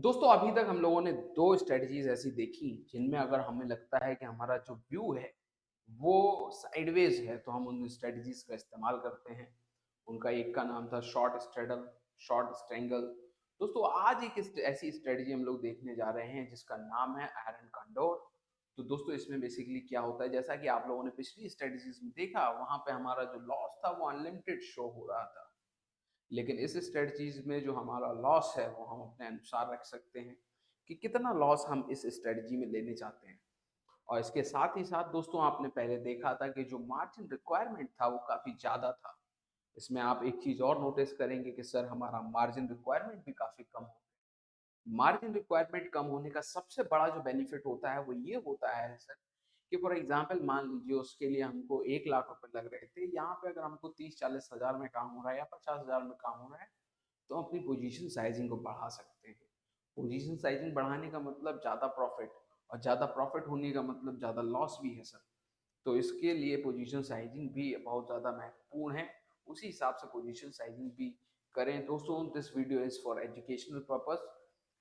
दोस्तों अभी तक हम लोगों ने 2 स्ट्रैटेजीज़ ऐसी देखी जिनमें अगर हमें लगता है कि हमारा जो व्यू है वो साइडवेज़ है तो हम उन स्ट्रैटेजीज़ का इस्तेमाल करते हैं। उनका एक का नाम था शॉर्ट स्ट्रैडल, शॉर्ट स्ट्रैंगल। दोस्तों आज एक ऐसी स्ट्रैटेजी हम लोग देखने जा रहे हैं जिसका नाम है आयरन कंडोर। तो दोस्तों इसमें बेसिकली क्या होता है, जैसा कि आप लोगों ने पिछली स्ट्रैटेजीज़ में देखा, वहाँ पे हमारा जो लॉस था वो अनलिमिटेड शो हो रहा था। लेकिन इस स्ट्रेटजीज में जो हमारा लॉस है वो हम अपने अनुसार रख सकते हैं कि कितना लॉस हम इस स्ट्रेटजी में लेने चाहते हैं। और इसके साथ ही साथ दोस्तों आपने पहले देखा था कि जो मार्जिन रिक्वायरमेंट था वो काफ़ी ज़्यादा था। इसमें आप एक चीज़ और नोटिस करेंगे कि सर हमारा मार्जिन रिक्वायरमेंट भी काफ़ी कम हो। मार्जिन रिक्वायरमेंट कम होने का सबसे बड़ा जो बेनिफिट होता है वो ये होता है सर कि फॉर एग्जांपल मान लीजिए उसके लिए हमको 1 लाख रुपए लग रहे थे, यहाँ पे अगर हमको 30-40 हज़ार में काम हो रहा है या 50 हज़ार में काम हो रहा है तो हम अपनी पोजीशन साइजिंग को बढ़ा सकते हैं। पोजीशन साइजिंग बढ़ाने का मतलब ज़्यादा प्रॉफिट, और ज़्यादा प्रॉफिट होने का मतलब ज़्यादा लॉस भी है सर। तो इसके लिए पोजीशन साइजिंग भी बहुत ज़्यादा महत्वपूर्ण है। उसी हिसाब से पोजीशन साइजिंग भी करें। दोस्तों this video is for educational purpose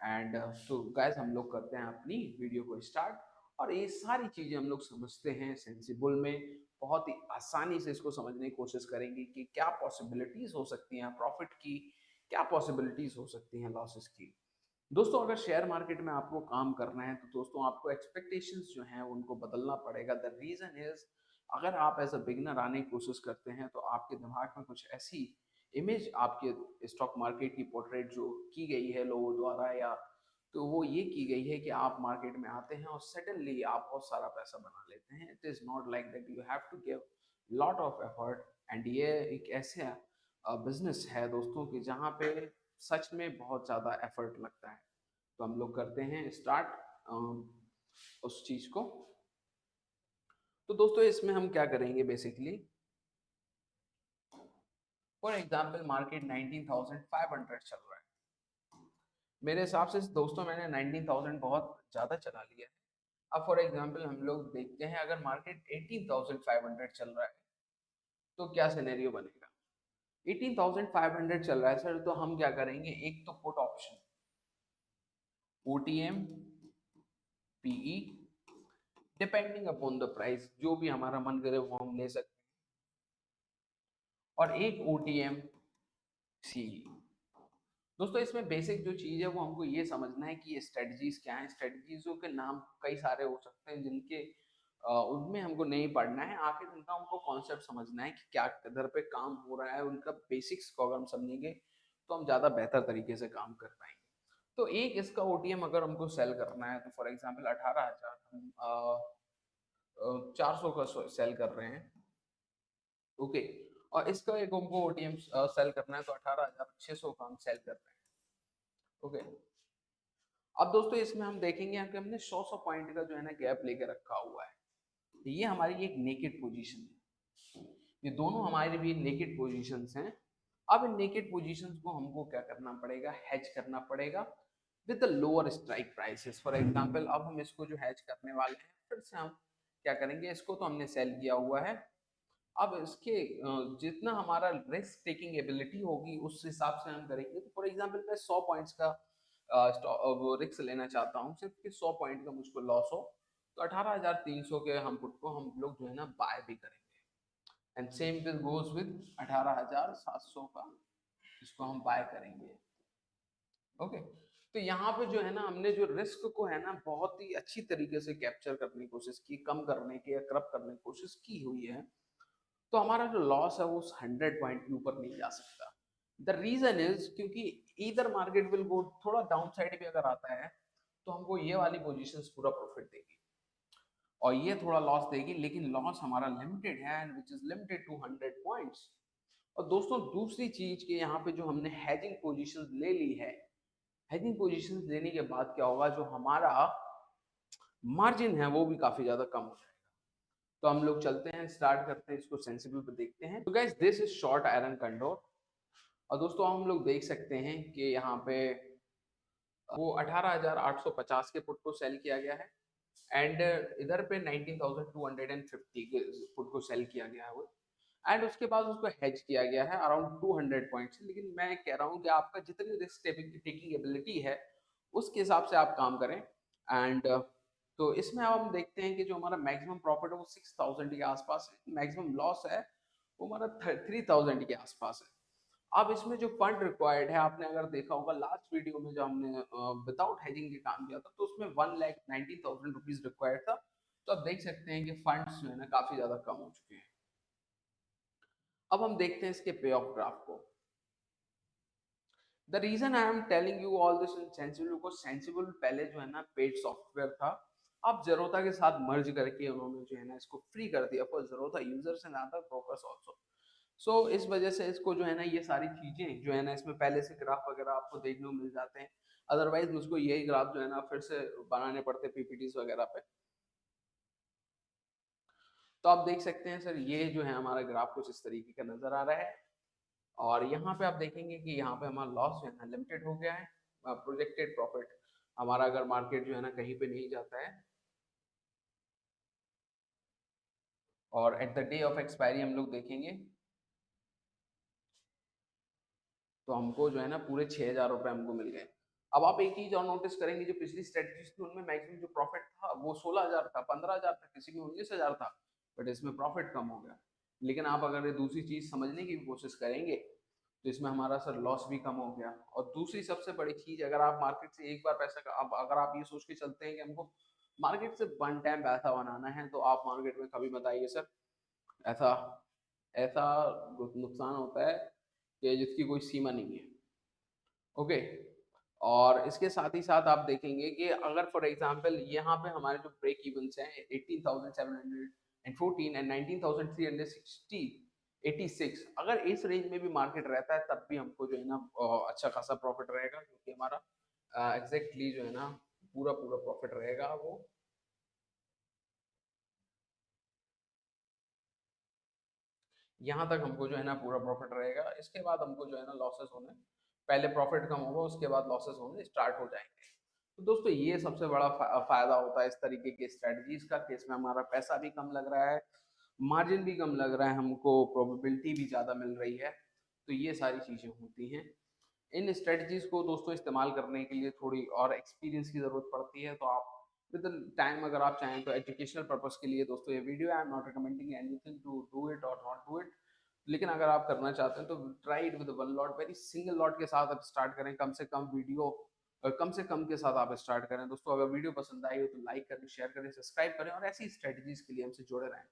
and तो गाइस हम लोग करते हैं अपनी वीडियो को स्टार्ट। और ये सारी चीज़ें हम लोग समझते हैं सेंसिबल में, बहुत ही आसानी से इसको समझने की कोशिश करेंगे कि क्या पॉसिबिलिटीज़ हो सकती हैं प्रॉफिट की, क्या पॉसिबिलिटीज़ हो सकती हैं लॉसेस की। दोस्तों अगर शेयर मार्केट में आपको काम करना है तो दोस्तों आपको एक्सपेक्टेशंस जो हैं उनको बदलना पड़ेगा। द रीज़न इज़, अगर आप एज अ बिगनर आने की कोशिश करते हैं तो आपके दिमाग में कुछ ऐसी इमेज आपके स्टॉक मार्केट की पोर्ट्रेट जो की गई है लोगों द्वारा, या तो वो ये की गई है कि आप मार्केट में आते हैं और सडनली आप बहुत सारा पैसा बना लेते हैं। It is not like that, you have to give lot of effort. And ये एक ऐसे बिजनेस है दोस्तों कि जहाँ पे सच में बहुत ज़्यादा एफर्ट लगता है। तो हम लोग करते हैं स्टार्ट उस चीज़ को। तो दोस्तों इसमें हम क्या करेंगे बेसिकली, फॉर एग्जांपल मार्केट 19,500 चल रहा है। मेरे हिसाब से दोस्तों मैंने 19,000 बहुत ज़्यादा चला लिया है। अब फॉर एग्जांपल हम लोग देखते हैं अगर मार्केट 18,500 चल रहा है तो क्या सिनेरियो बनेगा। 18,500 चल रहा है सर, तो हम क्या करेंगे, एक तो put option, OTM, PE, depending upon the price, जो भी हमारा मन करे वो हम ले सकते हैं। और एक ओटीएम सी। दोस्तों इसमें बेसिक जो चीज़ है वो हमको ये समझना है कि ये स्ट्रेटजीज क्या हैं। स्ट्रेटजीजों के नाम कई सारे हो सकते हैं जिनके उनमें हमको नहीं पढ़ना है, आखिर उनका हमको कॉन्सेप्ट समझना है कि क्या किधर पे काम हो रहा है। उनका बेसिक्स को अगर हम समझेंगे तो हम ज़्यादा बेहतर तरीके से काम कर पाएंगे। तो एक इसका ओटीएम अगर हमको सेल करना है तो फॉर एग्जाम्पल 18,000 हम 400 का सेल कर रहे हैं। ओके। और इसका एक हमको ओटीएम सेल करना है तो 18,600 का हम सेल कर रहे हैं। ओके। अब दोस्तों इसमें हम देखेंगे कि हमने 100 पॉइंट का जो है ना गैप लेके रखा हुआ है। तो ये हमारी एक नेकेड पोजीशन है। ये दोनों हमारे भी नेकेड पोजीशंस हैं। अब इन नेकेड पोजीशंस को हमको क्या करना पड़ेगा, हैच करना पड़ेगा with the lower strike prices. For example अब हम इसको जो हैच करने वाले हैं, फिर से हम क्या करेंगे, इसको तो हमने सेल किया हुआ है। अब इसके जितना हमारा रिस्क टेकिंग एबिलिटी होगी उस हिसाब से हम करेंगे। तो फॉर एग्जांपल मैं 100 पॉइंट्स का वो रिस्क लेना चाहता हूँ सिर्फ कि 100 पॉइंट का मुझको लॉस हो, तो 18,300 के हम पुट को हम लोग जो है ना बाय भी करेंगे। And same this goes with 18,700 का, इसको हम बाय करेंगे। ओके। तो यहाँ पे जो है ना हमने जो रिस्क को है ना बहुत ही अच्छी तरीके से कैप्चर करने की कोशिश की, कम करने की या करप करने की कोशिश की हुई है। तो हमारा जो लॉस है वो उस 100 पॉइंट के ऊपर नहीं जा सकता। द रीजन इज क्योंकि इधर मार्केट विल गो, थोड़ा डाउन साइड भी अगर आता है तो हमको ये वाली पोजीशंस पूरा प्रॉफिट देगी और ये थोड़ा लॉस देगी, लेकिन लॉस हमारा लिमिटेड है and which is limited to 100 points. और दोस्तों दूसरी चीज के यहाँ पे जो हमने हैजिंग पोजीशंस ले ली है, हैजिंग पोजीशंस लेने के बाद क्या होगा, जो हमारा मार्जिन है वो भी काफी ज्यादा कम हो जाएगा। तो हम लोग चलते हैं, स्टार्ट करते हैं, इसको सेंसिबल पे देखते हैं। तो guys this is short iron condor. और दोस्तों हम लोग देख सकते हैं कि यहाँ पे वो 18,850 के पुट को सेल किया गया है एंड इधर पे 19,250 के पुट को सेल किया गया है वो। एंड उसके बाद उसको हेज किया गया है अराउंड 200 पॉइंट्स। लेकिन मैं कह रहा हूँ कि आपका जितनी रिस्क टेकिंग एबिलिटी है उसके हिसाब से आप काम करें। एंड तो इसमें अब हम देखते हैं कि जो हमारा मैक्सिमम प्रॉफिट है वो 6000 के आसपास है, मैक्सिमम लॉस है वो हमारा 3000 के आसपास है। अब इसमें जो फंड रिक्वायर्ड है, आपने अगर देखा होगा लास्ट वीडियो में जो हमने विदाउट हेजिंग के काम किया था, तो उसमें 1,90,000 रुपीज रिक्वायर्ड था। तो आप देख सकते हैं कि फंड्स जो है ना काफी ज्यादा कम हो चुके हैं। अब हम देखते हैं इसके पे ऑफ ग्राफ को। The reason I am telling you all this in sensible, because sensible पहले जो है ना पेड सॉफ्टवेयर था, अब जरोता के साथ मर्ज करके उन्होंने जो है ना इसको फ्री कर दिया for Zerodha users and other brokers also. So इस वजह से इसको जो है ना ये सारी चीजें जो है ना इसमें पहले से ग्राफ वगैरह आपको देखने को मिल जाते हैं। अदरवाइज मुझको यही ग्राफ जो है ना फिर से बनाने पड़ते पीपीटीज वगैरह पे। तो आप देख सकते हैं सर, ये जो है हमारा ग्राफ कुछ इस तरीके का नजर आ रहा है। और यहाँ पे आप देखेंगे कि यहाँ पे हमारा लॉस जो है ना लिमिटेड हो गया है। प्रोजेक्टेड प्रॉफिट हमारा अगर मार्केट जो है ना कहीं पे नहीं जाता है, और at the day of expiry हम लोग देखेंगे तो हमको जो है ना पूरे 6,000 रुपये हमको मिल गए। अब आप एक चीज और नोटिस करेंगे, जो पिछली स्ट्रेटजीज थी उनमें मैक्सिमम जो प्रॉफिट था वो 16,000 था, 15,000 था, किसी में 19,000 था, बट इसमें प्रॉफिट कम हो गया। लेकिन आप अगर ये दूसरी चीज समझने की कोशिश करेंगे तो इसमें हमारा सर लॉस भी कम हो गया। और दूसरी सबसे बड़ी चीज, अगर आप मार्केट से एक बार पैसा अब अगर आप ये सोच के चलते हैं कि हमको मार्केट से वन टाइम पैसा बनाना है, तो आप मार्केट में कभी मत आइए सर। ऐसा ऐसा नुकसान होता है कि जिसकी कोई सीमा नहीं है। ओके। और इसके साथ ही साथ आप देखेंगे कि अगर फॉर एग्जांपल यहाँ पे हमारे जो ब्रेक इवन्स हैं 18,714 एंड 19,360 86, अगर इस रेंज में भी मार्केट रहता है तब भी हमको जो है ना अच्छा खासा प्रॉफिट रहेगा, क्योंकि हमारा एग्जैक्टली जो है ना पूरा पूरा प्रॉफिट रहेगा वो। यहाँ तक हमको जो है ना पूरा प्रॉफिट रहेगा, इसके बाद हमको जो है ना लॉसेस होने, पहले प्रॉफिट कम होगा उसके बाद लॉसेस होने स्टार्ट हो जाएंगे। तो दोस्तों ये सबसे बड़ा फायदा होता है इस तरीके की स्ट्रेटजीज का, कि इसमें हमारा पैसा भी कम लग रहा है, मार्जिन भी कम लग रहा है, हमको प्रोबेबिलिटी भी ज़्यादा मिल रही है। तो ये सारी चीज़ें होती हैं। इन स्ट्रेटजीज को दोस्तों इस्तेमाल करने के लिए थोड़ी और एक्सपीरियंस की ज़रूरत पड़ती है। तो आप विद टाइम अगर आप चाहें तो एजुकेशनल पर्पज़ के लिए दोस्तों ये video, I am not recommending anything to do it और नॉट डू इट। लेकिन अगर आप करना चाहते हैं तो try it with one lot, very single lot के साथ आप स्टार्ट करें, कम से कम वीडियो कम से कम के साथ आप स्टार्ट करें। दोस्तों अगर वीडियो पसंद आई हो तो लाइक करें, शेयर करें, सब्सक्राइब करें, और ऐसी स्ट्रेटजीज के लिए हमसे जुड़े रहें।